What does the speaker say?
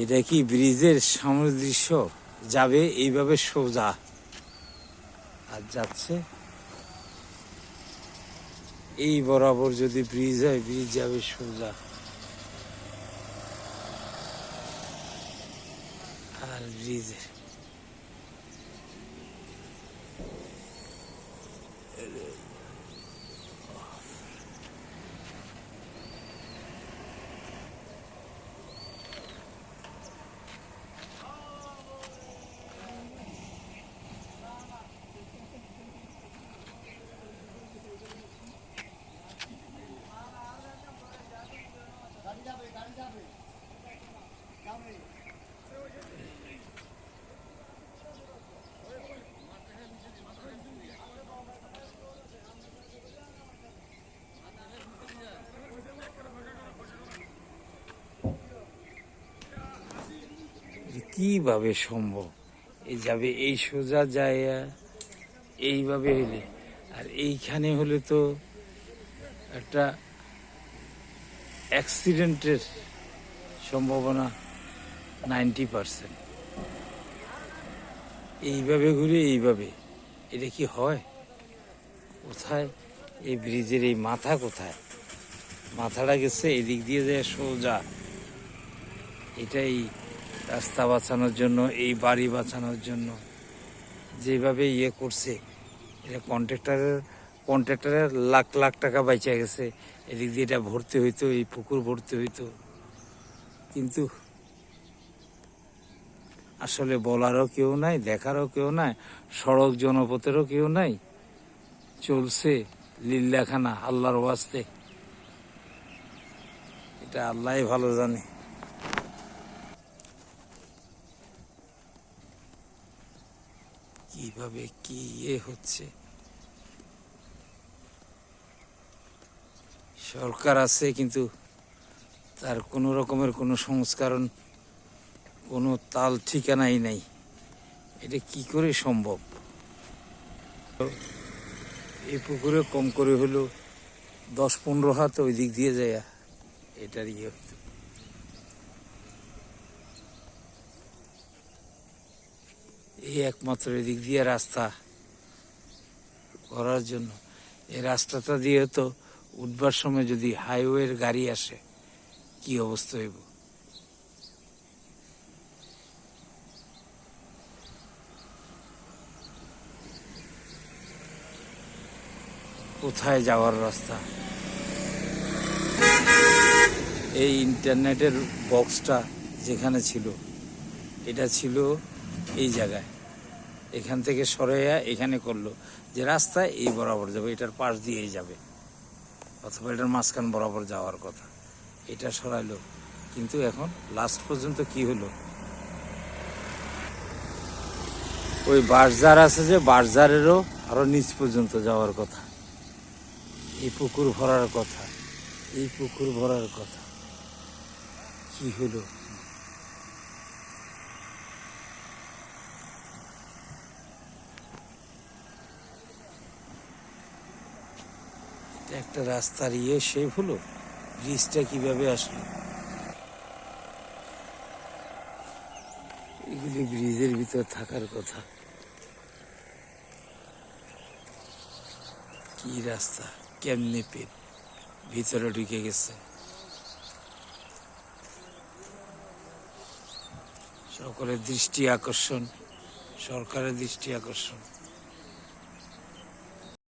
এটা কি ব্রিজের সামনের দৃশ্য? যাবে এইভাবে সোজা আর যাচ্ছে এই বরাবর। যদি ব্রিজ হয়, ব্রিজ যাবে সোজা আর ব্রিজের কিভাবে সম্ভব? এই যাবে এই সোজা যায় এইভাবে হইলে, আর এইখানে হলে তো একটা অ্যাক্সিডেন্টের সম্ভাবনা 90%। এইভাবে ঘুরে এইভাবে, এটা কি হয়? কোথায় এই ব্রিজের এই মাথা? কোথায় মাথাটা গেছে? এদিক দিয়ে যায় সোজা। এটাই রাস্তা বাঁচানোর জন্য, এই বাড়ি বাঁচানোর জন্য যেভাবে ইয়ে করছে, এটা কন্ট্রাক্টরের লাখ লাখ টাকা বাইচা গেছে। এদিক দিয়ে এটা ভর্তি হইতো, এই পুকুর ভর্তি হইতো, কিন্তু আসলে বলারও কেউ নাই, দেখারও কেউ নাই, সড়ক জনপথেরও কেউ নাই। চলছে লিল্লাখানা আল্লাহর ওয়াস্তে, এটা আল্লাহই ভালো জানে। কিভাবে কি ইয়ে হচ্ছে? সরকার আছে কিন্তু তার কোনো রকমের কোনো সংস্করণ, কোনো তাল ঠিকানাই নাই। এটা কি করে সম্ভব? এই পুকুরে কম করে হলো 10-15 হাত ওই দিক দিয়ে যায়, এটার ইয়ে হতো। এই একমাত্র এদিক দিয়ে রাস্তা করার জন্য। এই রাস্তাটা দিয়ে তো উঠবার সময় যদি হাইওয়ের গাড়ি আসে, কি অবস্থা হইব? কোথায় যাওয়ার রাস্তা? এই ইন্টারনেটের বক্সটা যেখানে ছিল, এটা ছিল এই জায়গায়, এখান থেকে সরাইয়া এখানে করলো যে রাস্তায় এই বরাবর যাবে, এটার পাশ দিয়েই যাবে, অথবা এটার মাঝখান বরাবর যাওয়ার কথা, এটা সরাইলো। কিন্তু এখন লাস্ট পর্যন্ত কি হলো? ওই বাঁশঝাড় আছে যে, বাঁশঝাড়েরও আরো নিচ পর্যন্ত যাওয়ার কথা, এই পুকুর ভরার কথা, এই পুকুর ভরার কথা। কি হলো? একটা রাস্তার ইয়ে শেপ হলো, ব্রিজটা কিভাবে আসলো? এগুলি ব্রিজের ভিতর থাকার কথা। কি রাস্তা, কেমনে পেট ভিতরে ঢুকে গেছে? সকলের দৃষ্টি আকর্ষণ, সরকারের দৃষ্টি আকর্ষণ।